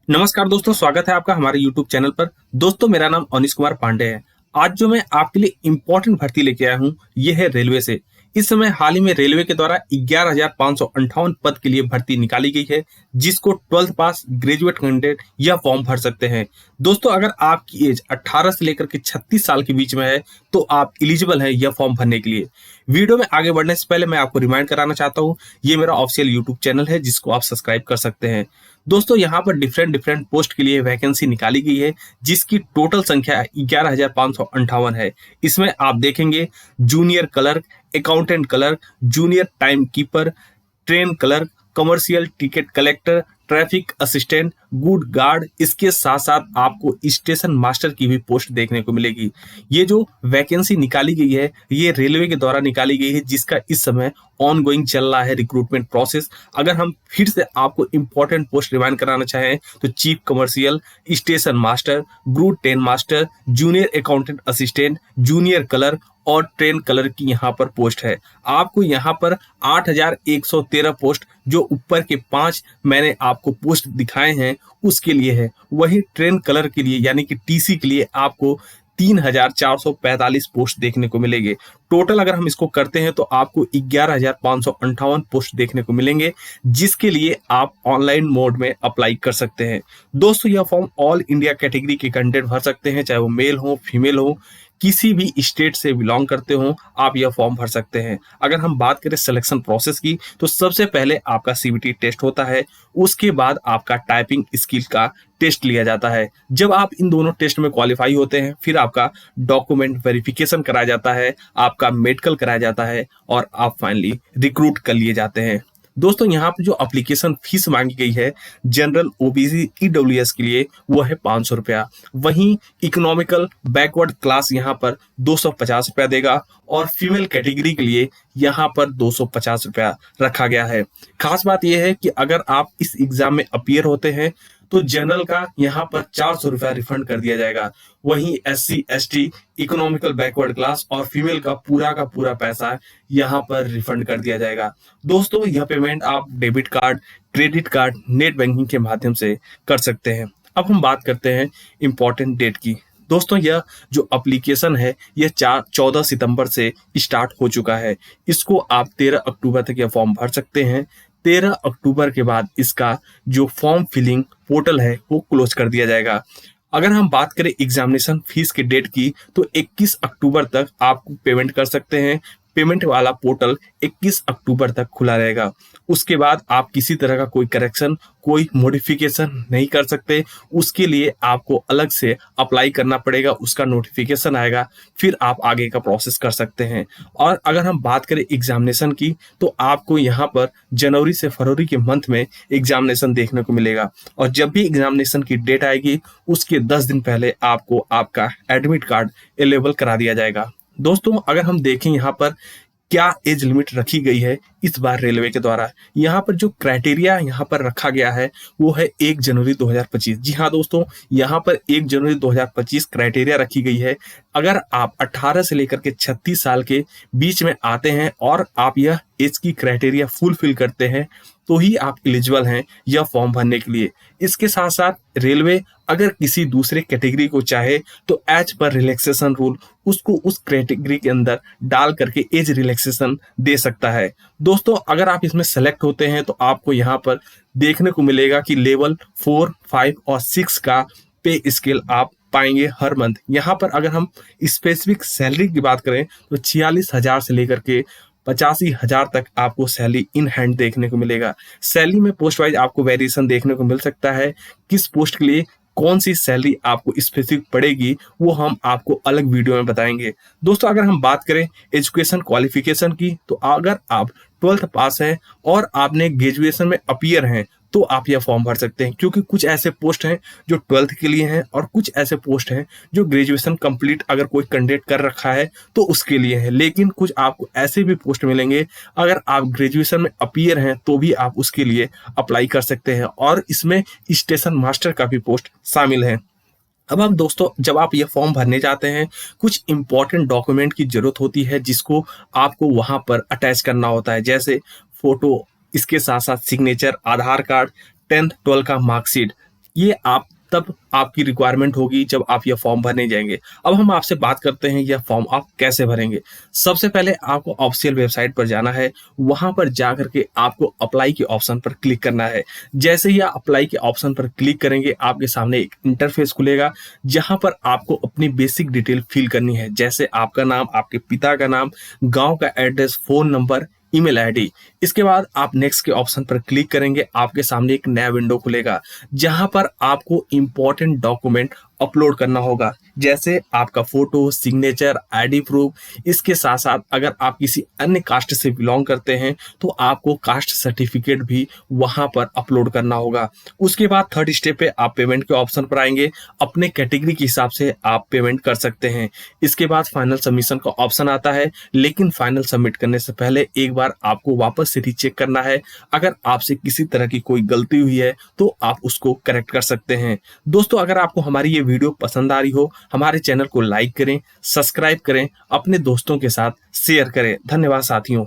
नमस्कार दोस्तों, स्वागत है आपका हमारे YouTube चैनल पर। दोस्तों, मेरा नाम अनिश कुमार पांडे है। आज जो मैं आपके लिए इम्पोर्टेंट भर्ती लेके आया हूँ, ये है रेलवे से। इस समय हाल ही में रेलवे के द्वारा 11,558 पद के लिए भर्ती निकाली गई है, जिसको 12th पास ग्रेजुएट कैंडिडेट यह फॉर्म भर सकते हैं। दोस्तों, अगर आपकी एज 18 से लेकर के 36 साल के बीच में है, तो आप एलिजिबल हैं यह फॉर्म भरने के लिए। वीडियो में आगे बढ़ने से पहले मैं आपको रिमाइंड कराना चाहता हूँ, ये मेरा ऑफिशियल यूट्यूब चैनल है, जिसको आप सब्सक्राइब कर सकते हैं। दोस्तों, यहाँ पर डिफरेंट डिफरेंट पोस्ट के लिए वैकेंसी निकाली गई है, जिसकी टोटल संख्या 11,558 है। इसमें आप देखेंगे junior clerk, accountant clerk, junior time keeper, train clerk, commercial ticket collector, traffic assistant, good guard. इसके साथ साथ आपको स्टेशन मास्टर की भी पोस्ट देखने को मिलेगी। ये जो वैकेंसी निकाली गई है, ये रेलवे के द्वारा निकाली गई है, जिसका इस समय ऑन गोइंग चल रहा है रिक्रूटमेंट प्रोसेस। अगर हम फिर से आपको इंपॉर्टेंट पोस्ट रिवाइंड कराना चाहें, तो chief commercial, station master, group train master, junior accountant assistant, junior clerk और ट्रेन कलर की यहाँ पर पोस्ट है। आपको यहाँ पर 8,113 पोस्ट, जो ऊपर के 5 मैंने आपको पोस्ट दिखाए हैं उसके लिए है। वही ट्रेन कलर के लिए यानी कि टीसी के लिए आपको 3,445 पोस्ट देखने को मिलेंगे। टोटल अगर हम इसको करते हैं तो आपको 11,558 पोस्ट देखने को मिलेंगे, जिसके लिए आप ऑनलाइन मोड में अप्लाई कर सकते हैं। दोस्तों, यह फॉर्म ऑल इंडिया कैटेगरी के कैंडिडेट भर सकते हैं, चाहे वो मेल हो फीमेल हो, किसी भी स्टेट से बिलोंग करते हो, आप यह फॉर्म भर सकते हैं। अगर हम बात करें सिलेक्शन प्रोसेस की, तो सबसे पहले आपका सीबीटी टेस्ट होता है, उसके बाद आपका टाइपिंग स्किल का टेस्ट लिया जाता है। जब आप इन दोनों टेस्ट में क्वालिफाई होते हैं, फिर आपका डॉक्यूमेंट वेरिफिकेशन कराया जाता है, आपका मेडिकल कराया जाता है और आप फाइनली रिक्रूट कर लिए जाते हैं। दोस्तों, यहाँ पर जो एप्लीकेशन फीस मांगी गई है जनरल, ओबीसी, ईडब्ल्यूएस के लिए, वो है 500 रुपया। वहीं इकोनॉमिकल बैकवर्ड क्लास यहाँ पर 250 रुपया देगा और फीमेल कैटेगरी के लिए यहाँ पर 250 रुपया रखा गया है। खास बात यह है कि अगर आप इस एग्जाम में अपीयर होते हैं, तो जनरल का यहाँ पर 400 रुपया रिफंड कर दिया जाएगा। वहीं SC, ST, economical backward class और फीमेल का पूरा पैसा यहाँ पर रिफंड कर दिया जाएगा। दोस्तों, यह पेमेंट आप debit card, credit card, net banking के माध्यम से कर सकते हैं। अब हम बात करते हैं इम्पोर्टेंट डेट की। दोस्तों, यह जो एप्लीकेशन है, यह 14 सितंबर से स्टार्ट हो चुका है। इसको आप 13 अक्टूबर तक यह फॉर्म भर सकते हैं। 13 अक्टूबर के बाद इसका जो फॉर्म फिलिंग पोर्टल है, वो क्लोज कर दिया जाएगा। अगर हम बात करें एग्जामिनेशन फीस के डेट की, तो 21 अक्टूबर तक आप पेमेंट कर सकते हैं। पेमेंट वाला पोर्टल 21 अक्टूबर तक खुला रहेगा। उसके बाद आप किसी तरह का कोई करेक्शन, कोई मॉडिफिकेशन नहीं कर सकते। उसके लिए आपको अलग से अप्लाई करना पड़ेगा, उसका नोटिफिकेशन आएगा, फिर आप आगे का प्रोसेस कर सकते हैं। और अगर हम बात करें एग्जामिनेशन की, तो आपको यहाँ पर जनवरी से फरवरी के मंथ में एग्जामिनेशन देखने को मिलेगा। और जब भी एग्जामिनेशन की डेट आएगी, उसके 10 दिन पहले आपको आपका एडमिट कार्ड अवेलेबल करा दिया जाएगा। दोस्तों, अगर हम देखें यहाँ पर क्या एज लिमिट रखी गई है इस बार रेलवे के द्वारा, यहाँ पर जो क्राइटेरिया यहाँ पर रखा गया है, वो है 1 जनवरी 2025। जी हाँ दोस्तों, यहाँ पर 1 जनवरी 2025 क्राइटेरिया रखी गई है। अगर आप 18 से लेकर के 36 साल के बीच में आते हैं और आप यह एज की क्राइटेरिया फुलफिल करते हैं, तो ही आप एलिजिबल हैं यह फॉर्म भरने के लिए। इसके साथ साथ रेलवे अगर किसी दूसरे कैटेगरी को चाहे, तो एज पर रिलैक्सेशन रूल उसको उस कैटेगरी के अंदर डाल करके एज रिलैक्सेशन दे सकता है। दोस्तों, अगर आप इसमें सेलेक्ट होते हैं, तो आपको यहाँ पर देखने को मिलेगा कि लेवल 4, 5 और 6 का पे स्केल आप पाएंगे हर मंथ। यहाँ पर अगर हम स्पेसिफिक सैलरी की बात करें, तो 46,000 से लेकर के 85,000 तक आपको सैलरी इन हैंड देखने को मिलेगा। सैलरी में पोस्ट वाइज आपको वेरिएशन देखने को मिल सकता है। किस पोस्ट के लिए कौन सी सैलरी आपको स्पेसिफिक पड़ेगी, वो हम आपको अलग वीडियो में बताएंगे। दोस्तों, अगर हम बात करें एजुकेशन क्वालिफिकेशन की, तो अगर आप 12th पास हैं और आपने ग्रेजुएशन में अपीयर हैं, तो आप यह फॉर्म भर सकते हैं। क्योंकि कुछ ऐसे पोस्ट हैं जो 12th के लिए हैं और कुछ ऐसे पोस्ट हैं जो ग्रेजुएशन कंप्लीट अगर कोई कैंडिडेट कर रखा है तो उसके लिए है। लेकिन कुछ आपको ऐसे भी पोस्ट मिलेंगे, अगर आप ग्रेजुएशन में अपीयर हैं तो भी आप उसके लिए अप्लाई कर सकते हैं, और इसमें स्टेशन मास्टर का भी पोस्ट शामिल है। अब हम दोस्तों, जब आप ये फॉर्म भरने जाते हैं, कुछ इंपॉर्टेंट डॉक्यूमेंट की जरूरत होती है, जिसको आपको वहां पर अटैच करना होता है, जैसे फोटो, इसके साथ साथ सिग्नेचर, आधार कार्ड, 10th 12 का मार्कशीट, ये आप तब आपकी रिक्वायरमेंट होगी जब आप यह फॉर्म भरने जाएंगे। अब हम आपसे बात करते हैं यह फॉर्म आप कैसे भरेंगे। सबसे पहले आपको ऑफिशियल वेबसाइट पर जाना है, वहां पर जाकर के आपको अप्लाई के ऑप्शन पर क्लिक करना है। जैसे ही आप अप्लाई के ऑप्शन पर क्लिक करेंगे आपके सामने एक इंटरफेस खुलेगा, जहां पर आपको अपनी बेसिक डिटेल फिल करनी है, जैसे आपका नाम, आपके पिता का नाम, गांव का address, phone number, email ID. इसके बाद आप नेक्स्ट के ऑप्शन पर क्लिक करेंगे, आपके सामने एक नया विंडो खुलेगा जहां पर आपको इंपॉर्टेंट डॉक्यूमेंट अपलोड करना होगा, जैसे आपका फोटो, सिग्नेचर, आईडी प्रूफ। इसके साथ साथ अगर आप किसी अन्य कास्ट से बिलोंग करते हैं तो आपको कास्ट सर्टिफिकेट भी वहां पर अपलोड करना होगा। उसके बाद थर्ड स्टेप पे आप पेमेंट के ऑप्शन पर आएंगे, अपने कैटेगरी के हिसाब से आप पेमेंट कर सकते हैं। इसके बाद फाइनल सबमिशन का ऑप्शन आता है, लेकिन फाइनल सबमिट करने से पहले एक बार आपको वापस से रीचेक करना है। अगर आपसे किसी तरह की कोई गलती हुई है तो आप उसको करेक्ट कर सकते हैं। दोस्तों, अगर आपको हमारी ये वीडियो पसंद आ रही हो, हमारे चैनल को लाइक करें, सब्सक्राइब करें, अपने दोस्तों के साथ शेयर करें। धन्यवाद साथियों।